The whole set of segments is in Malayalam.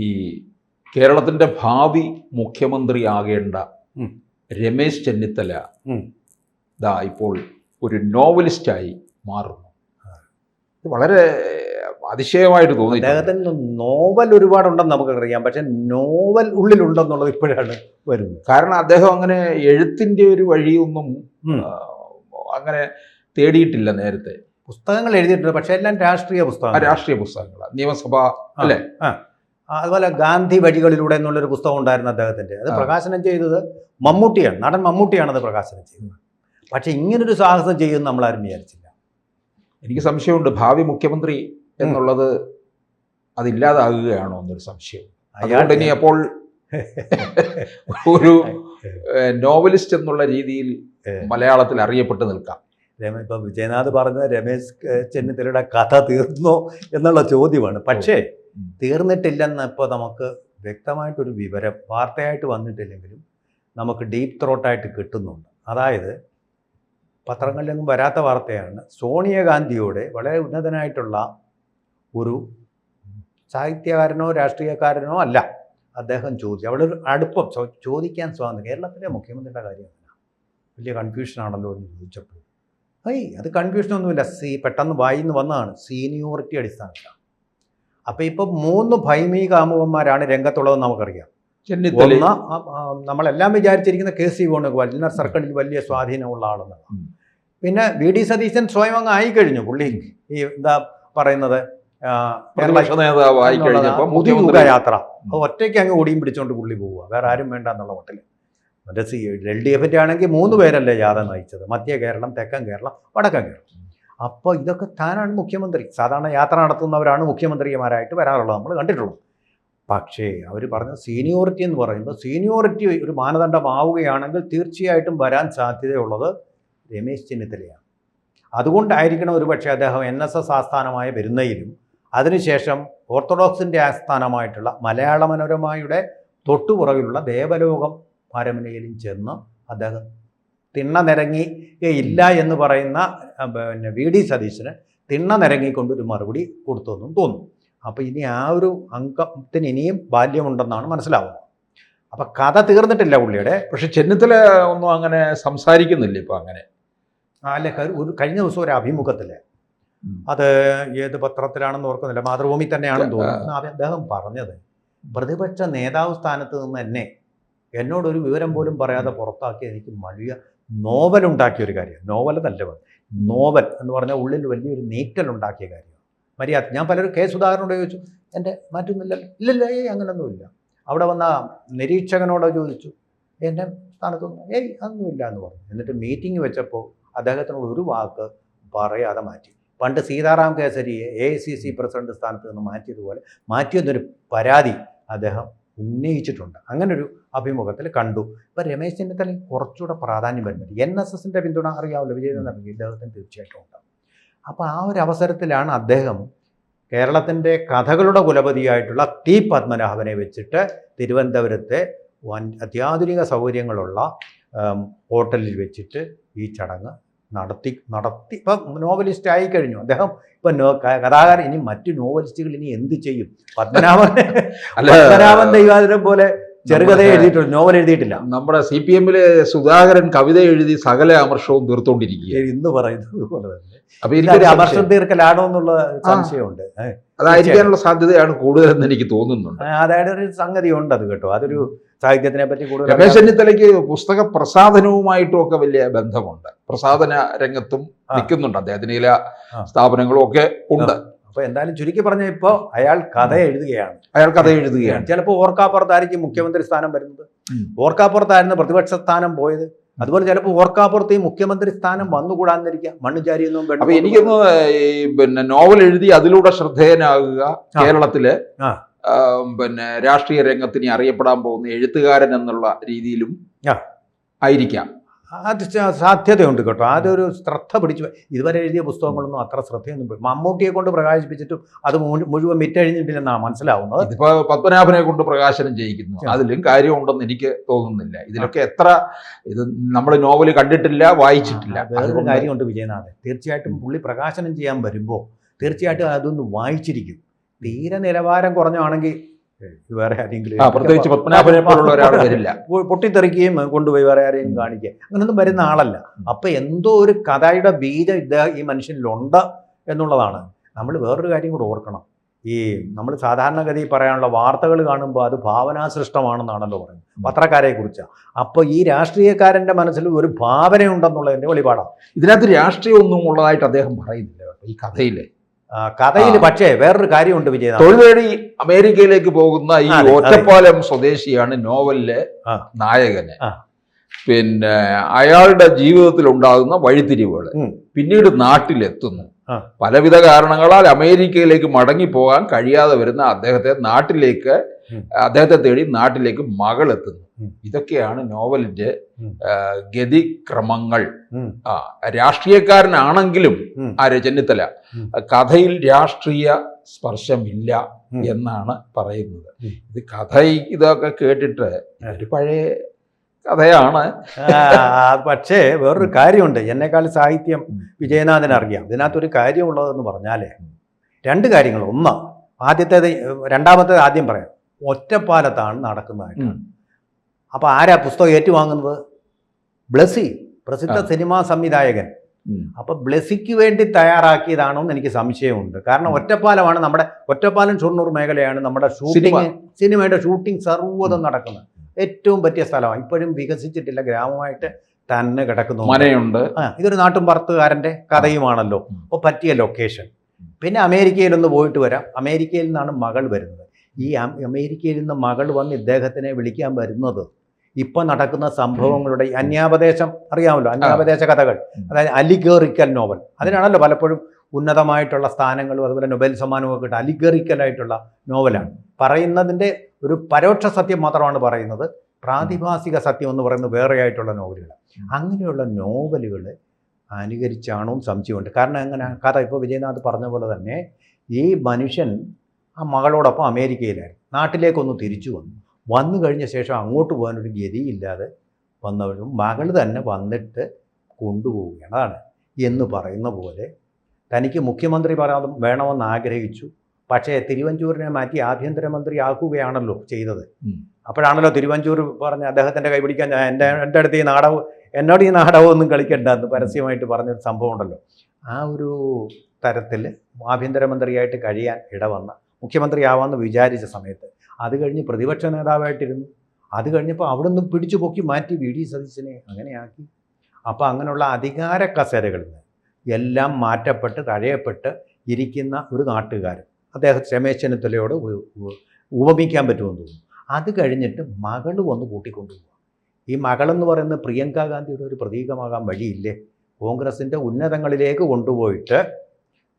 ഈ കേരളത്തിൻ്റെ ഭാവി മുഖ്യമന്ത്രിയാകേണ്ട രമേശ് ചെന്നിത്തല ദാ ഇപ്പോൾ ഒരു നോവലിസ്റ്റായി മാറുന്നു. ഇത് വളരെ അതിശയമായിട്ട് തോന്നി. അദ്ദേഹത്തിന് നോവൽ ഒരുപാടുണ്ടെന്ന് നമുക്കറിയാം, പക്ഷെ നോവൽ ഉള്ളിലുണ്ടെന്നുള്ളത് ഇപ്പോഴാണ് വരുന്നത്. കാരണം അദ്ദേഹം അങ്ങനെ എഴുത്തിൻ്റെ ഒരു വഴിയൊന്നും അങ്ങനെ തേടിയിട്ടില്ല നേരത്തെ. പുസ്തകങ്ങൾ എഴുതിയിട്ടുണ്ട്, പക്ഷെ എല്ലാം രാഷ്ട്രീയ പുസ്തകങ്ങളാണ്. നിയമസഭ അല്ലേ? അതുപോലെ ഗാന്ധി വഴികളിലൂടെ എന്നുള്ളൊരു പുസ്തകം ഉണ്ടായിരുന്നു അദ്ദേഹത്തിൻ്റെ. അത് പ്രകാശനം ചെയ്തത് മമ്മൂട്ടിയാണ്, നടൻ മമ്മൂട്ടിയാണ് അത് പ്രകാശനം ചെയ്തത്. പക്ഷെ ഇങ്ങനൊരു സാഹസം ചെയ്യുമെന്ന് നമ്മളാരും വിചാരിച്ചില്ല. എനിക്ക് സംശയമുണ്ട്, ഭാവി മുഖ്യമന്ത്രി എന്നുള്ളത് അതില്ലാതാകുകയാണോ എന്നൊരു സംശയം. അതുകൊണ്ട് ഇനി അപ്പോൾ ഒരു നോവലിസ്റ്റ് എന്നുള്ള രീതിയിൽ മലയാളത്തിൽ അറിയപ്പെട്ട് നിൽക്കാം. ഇപ്പം വിജയനാഥ് പറഞ്ഞ രമേശ് ചെന്നിത്തലയുടെ കഥ തീർന്നോ എന്നുള്ള ചോദ്യമാണ്. പക്ഷേ തീർന്നിട്ടില്ലെന്ന് ഇപ്പോൾ നമുക്ക് വ്യക്തമായിട്ടൊരു വിവരം വാർത്തയായിട്ട് വന്നിട്ടില്ലെങ്കിലും നമുക്ക് ഡീപ്പ് ത്രോട്ടായിട്ട് കിട്ടുന്നുണ്ട്. അതായത് പത്രങ്ങളിലൊന്നും വരാത്ത വാർത്തയാണ്. സോണിയാഗാന്ധിയോട് വളരെ ഉന്നതനായിട്ടുള്ള ഒരു സാഹിത്യകാരനോ രാഷ്ട്രീയക്കാരനോ അല്ല അദ്ദേഹം ചോദിച്ചു. അവിടെ ഒരു അടുപ്പം ചോദിക്കാൻ സ്വാതന്ത്ര്യം. കേരളത്തിലെ മുഖ്യമന്ത്രിയുടെ കാര്യം വലിയ കൺഫ്യൂഷനാണല്ലോ എന്ന് ചോദിച്ചപ്പോൾ അത് കൺഫ്യൂഷനൊന്നുമില്ല. പെട്ടെന്ന് വായിന്ന് വന്നതാണ്, സീനിയോറിറ്റി അടിസ്ഥാനത്തിലാണ്. അപ്പോൾ ഇപ്പോൾ 3 ഭൈമീ കാമുകന്മാരാണ് രംഗത്തുള്ളതെന്ന് നമുക്കറിയാം. ഒന്ന്, നമ്മളെല്ലാം വിചാരിച്ചിരിക്കുന്ന KC വേണുഗോപാൽ ഇന്നർ സർക്കിളിൽ വലിയ സ്വാധീനമുള്ള ആളെന്നാണ്. പിന്നെ VD സതീശൻ സ്വയം അങ്ങ് ആയിക്കഴിഞ്ഞു. പുള്ളി ഈ എന്താ പറയുന്നത് പുതിയ യാത്ര ഒറ്റയ്ക്ക് അങ്ങ് ഓടിയും പിടിച്ചുകൊണ്ട് പുള്ളി പോവുക, വേറെ ആരും വേണ്ട എന്നുള്ള മട്ടിൽ. മറ്റേ LDF ആണെങ്കിൽ 3 പേരല്ലേ യാത്ര നയിച്ചത്, മധ്യ കേരളം, തെക്കൻ കേരളം, വടക്കൻ കേരളം. അപ്പോൾ ഇതൊക്കെ താനാണ് മുഖ്യമന്ത്രി. സാധാരണ യാത്ര നടത്തുന്നവരാണ് മുഖ്യമന്ത്രിമാരായിട്ട് വരാറുള്ളത്, നമ്മൾ കണ്ടിട്ടുള്ളത്. പക്ഷേ അവർ പറഞ്ഞ സീനിയോറിറ്റി എന്ന് പറയുമ്പോൾ സീനിയോറിറ്റി ഒരു മാനദണ്ഡമാവുകയാണെങ്കിൽ തീർച്ചയായിട്ടും വരാൻ സാധ്യതയുള്ളത് രമേശ് ചെന്നിത്തലയാണ്. അതുകൊണ്ടായിരിക്കണം ഒരുപക്ഷെ അദ്ദേഹം NSS ആസ്ഥാനമായ പെരുന്നയിലും അതിനുശേഷം ഓർത്തഡോക്സിൻ്റെ ആസ്ഥാനമായിട്ടുള്ള മലയാള മനോരമയുടെ തൊട്ടുപുറകിലുള്ള ദേവലോകം പാരമ്പര്യയിലും ചെന്ന് അദ്ദേഹം തിണ്ണ നിരങ്ങിയില്ല എന്ന് പറയുന്ന പിന്നെ VD സതീശന് തിണ്ണ നിരങ്ങിക്കൊണ്ടൊരു മറുപടി കൊടുത്തെന്നും തോന്നുന്നു. അപ്പോൾ ഇനി ആ ഒരു അംഗത്തിന് ഇനിയും ബാല്യമുണ്ടെന്നാണ് മനസ്സിലാവുന്നത്. അപ്പം കഥ തീർന്നിട്ടില്ല പുള്ളിയുടെ. പക്ഷെ ചെന്നിത്തല ഒന്നും അങ്ങനെ സംസാരിക്കുന്നില്ല ഇപ്പം അങ്ങനെ. അല്ലെ, ഒരു കഴിഞ്ഞ ദിവസം ഒരു അഭിമുഖത്തിൽ, അത് ഏത് പത്രത്തിലാണെന്ന് ഓർക്കുന്നില്ല, മാതൃഭൂമി തന്നെയാണെന്ന് തോന്നുന്നു, അദ്ദേഹം പറഞ്ഞത് പ്രതിപക്ഷ നേതാവ് സ്ഥാനത്ത് നിന്ന് എന്നോടൊരു വിവരം പോലും പറയാതെ പുറത്താക്കി എനിക്ക് വലിയ നോവലുണ്ടാക്കിയൊരു കാര്യം. നോവലെന്നല്ല, നോവൽ എന്ന് പറഞ്ഞാൽ ഉള്ളിൽ വലിയൊരു നീറ്റലുണ്ടാക്കിയ കാര്യമാണ്. മര്യാദ ഞാൻ പലരും സുധാകരനോട് ചോദിച്ചു, എൻ്റെ മാറ്റുന്നില്ലല്ലോ, ഇല്ലല്ല, അങ്ങനൊന്നുമില്ല. അവിടെ വന്ന നിരീക്ഷകനോട് ചോദിച്ചു, എൻ്റെ സ്ഥാനത്തൊന്നും അതൊന്നുമില്ല എന്ന് പറഞ്ഞു. എന്നിട്ട് മീറ്റിംഗ് വെച്ചപ്പോൾ അദ്ദേഹത്തിനോട് ഒരു വാക്ക് പറയാതെ മാറ്റി. പണ്ട് സീതാറാം കേസരിയെ AICC പ്രസിഡന്റ് സ്ഥാനത്ത് നിന്ന് മാറ്റിയതുപോലെ മാറ്റിയെന്നൊരു പരാതി അദ്ദേഹം ഉന്നയിച്ചിട്ടുണ്ട്. അങ്ങനൊരു അഭിമുഖത്തിൽ കണ്ടു. ഇപ്പം രമേശ് ചെന്നിത്തല കുറച്ചുകൂടെ പ്രാധാന്യം വരുന്നുണ്ട്. NSSൻ്റെ പിന്തുണ അറിയാമല്ലോ, വിജയൻ ഇദ്ദേഹത്തിന് തീർച്ചയായിട്ടും ഉണ്ട്. അപ്പോൾ ആ ഒരു അവസരത്തിലാണ് അദ്ദേഹം കേരളത്തിൻ്റെ കഥകളുടെ കുലപതിയായിട്ടുള്ള T പത്മനാഭനെ വെച്ചിട്ട് തിരുവനന്തപുരത്തെ അത്യാധുനിക സൗകര്യങ്ങളുള്ള ഹോട്ടലിൽ വെച്ചിട്ട് ഈ ചടങ്ങ് നടത്തി ഇപ്പം നോവലിസ്റ്റ് ആയിക്കഴിഞ്ഞു അദ്ദേഹം. ഇപ്പം കഥാകാരൻ, ഇനി മറ്റു നോവലിസ്റ്റുകൾ ഇനി എന്ത് ചെയ്യും? പത്മനാഭൻ ദൈവാതിരം പോലെ ചെറുകഥ എഴുതിയിട്ടുണ്ട്, നോവൽ എഴുതിയിട്ടില്ല. നമ്മുടെ CPM സുധാകരൻ കവിത എഴുതി സകല അമർഷവും തീർത്തുകൊണ്ടിരിക്കുക ഇന്ന് പറയുന്നത് പോലെ തന്നെ. അപ്പൊ എനിക്ക് അമർഷം തീർക്കലാണോ എന്നുള്ള സംശയമുണ്ട്. അതായിരിക്കാനുള്ള സാധ്യതയാണ് കൂടുതലെന്ന് എനിക്ക് തോന്നുന്നുണ്ട്. അതായത് ഒരു സംഗതി ഉണ്ട് അത് കേട്ടോ. അതൊരു സാഹിത്യത്തിനെ പറ്റി കൂടുതൽ. രമേശ് ചെന്നിത്തലയ്ക്ക് പുസ്തക പ്രസാധനവുമായിട്ടും ഒക്കെ വലിയ ബന്ധമുണ്ട്. പ്രസാധന രംഗത്തും നിൽക്കുന്നുണ്ട്, അദ്ദേഹത്തിന് ചില സ്ഥാപനങ്ങളും ഒക്കെ ഉണ്ട്. അപ്പോൾ എന്തായാലും ചുരുക്കി പറഞ്ഞ ഇപ്പോൾ അയാൾ കഥ എഴുതുകയാണ്. ചിലപ്പോൾ ഓർക്കാപ്പുറത്തായിരിക്കും മുഖ്യമന്ത്രി സ്ഥാനം വരുന്നത്. ഓർക്കാപ്പുറത്തായിരുന്നു പ്രതിപക്ഷ സ്ഥാനം പോയത്. അതുപോലെ ചിലപ്പോൾ ഓർക്കാപ്പുറത്ത് ഈ മുഖ്യമന്ത്രി സ്ഥാനം വന്നുകൂടാന്നിരിക്കാം. മണ്ണുചാരിയൊന്നും. അപ്പൊ എനിക്കൊന്ന് പിന്നെ നോവൽ എഴുതി അതിലൂടെ ശ്രദ്ധേയനാകുക, കേരളത്തില് രാഷ്ട്രീയ രംഗത്തിന് അറിയപ്പെടാൻ പോകുന്ന എഴുത്തുകാരൻ എന്നുള്ള രീതിയിലും ആയിരിക്കാം. അത് സാധ്യതയുണ്ട് കേട്ടോ. അതൊരു ശ്രദ്ധ പിടിച്ചു. ഇതുവരെ എഴുതിയ പുസ്തകങ്ങളൊന്നും അത്ര ശ്രദ്ധയൊന്നും മമ്മൂട്ടിയെ കൊണ്ട് പ്രകാശിപ്പിച്ചിട്ടും അത് മുഴുവൻ വിറ്റഴിഞ്ഞിട്ടില്ലെന്നാണ് മനസ്സിലാവുന്നത്. ഇതിപ്പോ പത്മനാഭനെ കൊണ്ട് പ്രകാശനം ചെയ്യിക്കുന്നു, അതിലും കാര്യമുണ്ടെന്ന് എനിക്ക് തോന്നുന്നില്ല. ഇതിലൊക്കെ ഇത് നമ്മൾ നോവൽ കണ്ടിട്ടില്ല, വായിച്ചിട്ടില്ല. വേറൊരു കാര്യമുണ്ട് വിജയനാഥൻ. തീർച്ചയായിട്ടും പുള്ളി പ്രകാശനം ചെയ്യാൻ വരുമ്പോൾ തീർച്ചയായിട്ടും അതൊന്ന് വായിച്ചിരിക്കും. തീരെ നിലവാരം കുറഞ്ഞാണെങ്കിൽ വേറെ ആരെങ്കിലും പ്രത്യേകിച്ച് പത്മനാഭനെ പോലുള്ള ഒരാൾ വരില്ല, പൊട്ടിത്തെറിക്കുകയും കൊണ്ടുപോയി വേറെ ആരെയും കാണിക്കുക, അങ്ങനൊന്നും വരുന്ന ആളല്ല. അപ്പൊ എന്തോ ഒരു കഥയുടെ ബീജം ഈ മനുഷ്യനിലുണ്ട് എന്നുള്ളതാണ്. നമ്മൾ വേറൊരു കാര്യം കൂടെ ഓർക്കണം. ഈ നമ്മൾ സാധാരണഗതി പറയാനുള്ള വാർത്തകൾ കാണുമ്പോൾ അത് ഭാവനാസൃഷ്ടമാണെന്നാണല്ലോ പറയുന്നത് പത്രക്കാരെ കുറിച്ച്. അപ്പോൾ ഈ രാഷ്ട്രീയക്കാരൻ്റെ മനസ്സിൽ ഒരു ഭാവനയുണ്ടെന്നുള്ളതിൻ്റെ വെളിപാടാണ്. ഇതിനകത്ത് രാഷ്ട്രീയമൊന്നും ഉള്ളതായിട്ട് അദ്ദേഹം പറയുന്നില്ല ഈ കഥയിൽ. പക്ഷേ വേറൊരു കാര്യമുണ്ട് വിജയനാഥ്. തൊഴിൽ തേടി അമേരിക്കയിലേക്ക് പോകുന്ന ഈ ഒറ്റപ്പാലം സ്വദേശിയാണ് നോവലിലെ നായകന്. പിന്നെ അയാളുടെ ജീവിതത്തിൽ ഉണ്ടാകുന്ന വഴിത്തിരിവുകൾ, പിന്നീട് നാട്ടിലെത്തുന്നു. പലവിധ കാരണങ്ങളാൽ അമേരിക്കയിലേക്ക് മടങ്ങിപ്പോകാൻ കഴിയാതെ വരുന്ന അദ്ദേഹത്തെ തേടി നാട്ടിലേക്ക് മകൾ എത്തുന്നു. ഇതൊക്കെയാണ് നോവലിന്റെ ഗതിക്രമങ്ങൾ. രാഷ്ട്രീയക്കാരനാണെങ്കിലും ചെന്നിത്തല കഥയിൽ രാഷ്ട്രീയ സ്പർശമില്ല എന്നാണ് പറയുന്നത്. ഇതൊക്കെ കേട്ടിട്ട് ഒരു പഴയ കഥയാണ്. പക്ഷേ വേറൊരു കാര്യമുണ്ട്. എന്നെക്കാൾ സാഹിത്യം വിജയനാഥന് അറിയാം. ഇതിനകത്തൊരു കാര്യമുള്ളതെന്ന് പറഞ്ഞാൽ രണ്ട് കാര്യങ്ങൾ. ഒന്ന്, രണ്ടാമത്തേത് ആദ്യം പറയാം. ഒറ്റപ്പാലത്താണ് നടക്കുന്നതായിട്ട്. അപ്പോൾ ആരാ പുസ്തകം ഏറ്റുവാങ്ങുന്നത്? ബ്ലെസി, പ്രസിദ്ധ സിനിമാ സംവിധായകൻ. അപ്പൊ ബ്ലെസിക്ക് വേണ്ടി തയ്യാറാക്കിയതാണോ എന്ന് എനിക്ക് സംശയമുണ്ട്. കാരണം ഒറ്റപ്പാലമാണ് ഒറ്റപ്പാലം ഷൊർണൂർ മേഖലയാണ് നമ്മുടെ സിനിമയുടെ ഷൂട്ടിംഗ് സർവ്വതും നടക്കുന്നത്. ഏറ്റവും പറ്റിയ സ്ഥലമാണ്. ഇപ്പോഴും വികസിച്ചിട്ടില്ല, ഗ്രാമമായിട്ട് തന്നെ കിടക്കുന്നു. മനയുണ്ട്. ഇതൊരു നാട്ടും പറത്തുകാരൻ്റെ കഥയുമാണല്ലോ. അപ്പോൾ പറ്റിയ ലൊക്കേഷൻ. പിന്നെ അമേരിക്കയിലൊന്ന് പോയിട്ട് വരാം. അമേരിക്കയിൽ നിന്നാണ് മകൾ വരുന്നത്. ഈ അമേരിക്കയിൽ നിന്ന് മകൾ വന്ന് ഇദ്ദേഹത്തിനെ വിളിക്കാൻ വരുന്നത് ഇപ്പം നടക്കുന്ന സംഭവങ്ങളുടെ അന്യാപദേശം അറിയാമല്ലോ, അന്യാപദേശ കഥകൾ, അതായത് അലിഗറിക്കൽ നോവൽ. അതിനാണല്ലോ പലപ്പോഴും ഉന്നതമായിട്ടുള്ള സ്ഥാനങ്ങളും അതുപോലെ നൊബേൽ സമ്മാനവും ഒക്കെ കിട്ടുക. അലിഗറിക്കലായിട്ടുള്ള നോവലാണ് പറയുന്നതിൻ്റെ ഒരു പരോക്ഷ സത്യം മാത്രമാണ് പറയുന്നത്. പ്രാതിഭാസിക സത്യം എന്ന് പറയുന്നത് വേറെയായിട്ടുള്ള നോവലുകൾ. അങ്ങനെയുള്ള നോവലുകൾ അനുകരിച്ചാണോ സംശയമുണ്ട്. കാരണം എങ്ങനെ കഥ ഇപ്പോൾ വിജയനാഥ് പറഞ്ഞ പോലെ തന്നെ ഈ മനുഷ്യൻ ആ മകളോടൊപ്പം അമേരിക്കയിലായിരുന്നു. നാട്ടിലേക്കൊന്ന് തിരിച്ചു വന്നു കഴിഞ്ഞ ശേഷം അങ്ങോട്ട് പോകാനൊരു ഗതിയില്ലാതെ വന്നവരും മകൾ തന്നെ വന്നിട്ട് കൊണ്ടുപോവുകയാണ്. അതാണ് എന്ന് പറയുന്ന പോലെ തനിക്ക് മുഖ്യമന്ത്രി വേണമെന്ന് ആഗ്രഹിച്ചു. പക്ഷേ തിരുവഞ്ചൂരിനെ മാറ്റി ആഭ്യന്തരമന്ത്രി ആക്കുകയാണല്ലോ ചെയ്തത്. അപ്പോഴാണല്ലോ തിരുവഞ്ചൂർ പറഞ്ഞ് അദ്ദേഹത്തിൻ്റെ കൈപിടിക്കാൻ എൻ്റെ അടുത്ത് എന്നോട് ഈ നാടകമൊന്നും കളിക്കണ്ട എന്ന് പരസ്യമായിട്ട് പറഞ്ഞൊരു സംഭവം ഉണ്ടല്ലോ. ആ ഒരു തരത്തിൽ ആഭ്യന്തരമന്ത്രിയായിട്ട് കഴിയാൻ ഇടവന്ന, മുഖ്യമന്ത്രി ആവാമെന്ന് വിചാരിച്ച സമയത്ത് അത് കഴിഞ്ഞ് പ്രതിപക്ഷ നേതാവായിട്ടിരുന്നു. അത് കഴിഞ്ഞപ്പോൾ അവിടെ നിന്ന് പിടിച്ചു പൊക്കി മാറ്റി വി.ഡി. സതീശനെ അങ്ങനെയാക്കി. അപ്പോൾ അങ്ങനെയുള്ള അധികാര കസേരകളിൽ എല്ലാം മാറ്റപ്പെട്ട് തഴയപ്പെട്ട് ഇരിക്കുന്ന ഒരു നാട്ടുകാരൻ അദ്ദേഹം രമേശ് ചെന്നിത്തലയോട് ഉപമിക്കാൻ പറ്റുമെന്ന് തോന്നുന്നു. അത് കഴിഞ്ഞിട്ട് മകൾ വന്ന് കൂട്ടിക്കൊണ്ടുപോകുക. ഈ മകളെന്ന് പറയുന്നത് പ്രിയങ്ക ഗാന്ധിയുടെ ഒരു പ്രതീകമാകാൻ വഴിയില്ലേ? കോൺഗ്രസിൻ്റെ ഉന്നതങ്ങളിലേക്ക് കൊണ്ടുപോയിട്ട്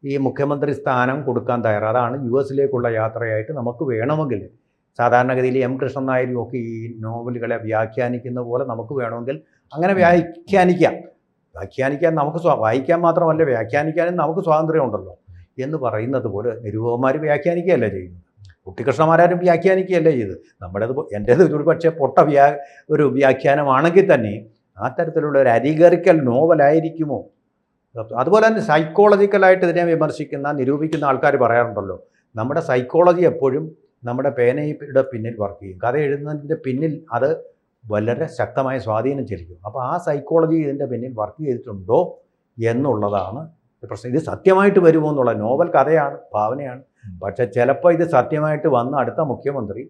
ഈ മുഖ്യമന്ത്രി സ്ഥാനം കൊടുക്കാൻ തയ്യാറ്. അതാണ് US-ലേക്കുള്ള യാത്രയായിട്ട് നമുക്ക് വേണമെങ്കിൽ സാധാരണഗതിയിൽ എം കൃഷ്ണൻ നായരും ഒക്കെ ഈ നോവലുകളെ വ്യാഖ്യാനിക്കുന്ന പോലെ നമുക്ക് വേണമെങ്കിൽ അങ്ങനെ വ്യാഖ്യാനിക്കാൻ നമുക്ക് വായിക്കാൻ മാത്രമല്ല വ്യാഖ്യാനിക്കാനും നമുക്ക് സ്വാതന്ത്ര്യമുണ്ടല്ലോ എന്ന് പറയുന്നത് പോലെ നിരൂപകന്മാർ വ്യാഖ്യാനിക്കുകയല്ല ചെയ്യുന്നത്. കുട്ടിക്കൃഷ്ണന്മാരും വ്യാഖ്യാനിക്കുകയല്ലേ ചെയ്ത്. എൻ്റേത് ഒരു പക്ഷേ ഒരു വ്യാഖ്യാനമാണെങ്കിൽ തന്നെ ആ തരത്തിലുള്ള ഒരു അരിഗറിക്കൽ നോവലായിരിക്കുമോ? അതുപോലെ തന്നെ സൈക്കോളജിക്കലായിട്ട് ഇതിനെ നിരൂപിക്കുന്ന ആൾക്കാർ പറയാറുണ്ടല്ലോ, നമ്മുടെ സൈക്കോളജി എപ്പോഴും നമ്മുടെ പേനയുടെ പിന്നിൽ വർക്ക് ചെയ്യും. കഥ എഴുതുന്നതിൻ്റെ പിന്നിൽ അത് വളരെ ശക്തമായ സ്വാധീനം ചെലുത്തും. അപ്പോൾ ആ സൈക്കോളജി ഇതിൻ്റെ പിന്നിൽ വർക്ക് ചെയ്തിട്ടുണ്ടോ എന്നുള്ളതാണ് പ്രശ്നം. ഇത് സത്യമായിട്ട് വരുമോ എന്നുള്ള നോവൽ കഥയാണ്, ഭാവനയാണ്. പക്ഷെ ചിലപ്പോൾ ഇത് സത്യമായിട്ട് വന്ന അടുത്ത മുഖ്യമന്ത്രി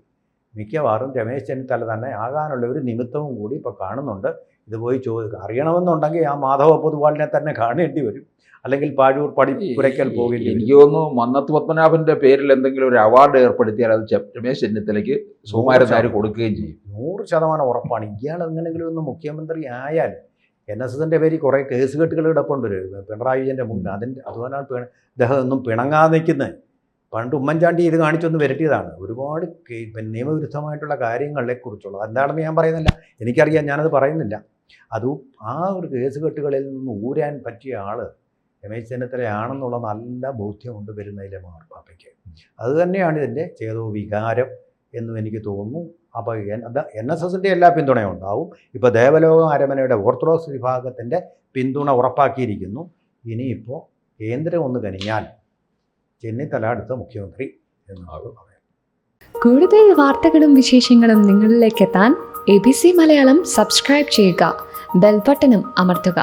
മിക്കവാറും രമേശ് ചെന്നിത്തല തന്നെ ആകാനുള്ള ഒരു നിമിത്തവും കൂടി ഇപ്പോൾ കാണുന്നുണ്ട്. ഇത് പോയി അറിയണമെന്നുണ്ടെങ്കിൽ ആ മാധവ പൊതുവാളിനെ തന്നെ കാണേണ്ടി വരും, അല്ലെങ്കിൽ പാഴൂർ പടിപ്പുരയ്ക്കൽ പോകേണ്ടി വരും. എനിക്ക് തോന്നുന്നു മന്നത്ത് പത്മനാഭന്റെ പേരിൽ എന്തെങ്കിലും ഒരു അവാർഡ് ഏർപ്പെടുത്തിയാൽ അത് രമേശ് ചെന്നിത്തലയ്ക്ക് സുകുമാരൻ നായർ കൊടുക്കുകയും ചെയ്യും. 100% ഉറപ്പാണ്. ഇയാൾ എങ്ങനെങ്കിലും ഒന്ന് മുഖ്യമന്ത്രി ആയാൽ NSSന്റെ പേരിൽ കുറേ കേസ് കെട്ടുകൾ കിടപ്പുണ്ട് പിണറായി വിജയൻ്റെ മുന്നിൽ. അതുകൊണ്ടാണ് അദ്ദേഹം ഒന്നും പിണങ്ങാതെ നിൽക്കുന്നത്. പണ്ട് ഉമ്മൻചാണ്ടി ഇത് കാണിച്ചൊന്ന് വരട്ടിയതാണ്. ഒരുപാട് നിയമവിരുദ്ധമായിട്ടുള്ള കാര്യങ്ങളെക്കുറിച്ചുള്ളത് എന്താണെന്ന് ഞാൻ പറയുന്നില്ല, എനിക്കറിയാം, ഞാനത് പറയുന്നില്ല. ആ ഒരു കേസ് കെട്ടുകളിൽ നിന്ന് ഊരാൻ പറ്റിയ ആൾ രമേശ് ചെന്നിത്തലയാണെന്നുള്ള നല്ല ബോധ്യമുണ്ട് വരുന്നതിലെ മാർപ്പാപ്പയ്ക്ക്. അതുതന്നെയാണ് ഇതിൻ്റെ ചേതോ വികാരം എന്നും എനിക്ക് തോന്നുന്നു. അപ്പോൾ NSSന്റെ എല്ലാ പിന്തുണയും ഉണ്ടാവും. ഇപ്പോൾ ദേവലോക അരമനയുടെ ഓർത്തഡോക്സ് വിഭാഗത്തിൻ്റെ പിന്തുണ ഉറപ്പാക്കിയിരിക്കുന്നു. ഇനിയിപ്പോൾ കേന്ദ്രം ഒന്ന് കനിഞ്ഞാൽ ചെന്നിത്തല അടുത്ത മുഖ്യമന്ത്രി എന്നാണ് പറയാം. കൂടുതൽ വാർത്തകളും വിശേഷങ്ങളും നിങ്ങളിലേക്ക് എത്താൻ ABC മലയാളം സബ്സ്ക്രൈബ് ചെയ്യുക, ബെൽബട്ടനും അമർത്തുക.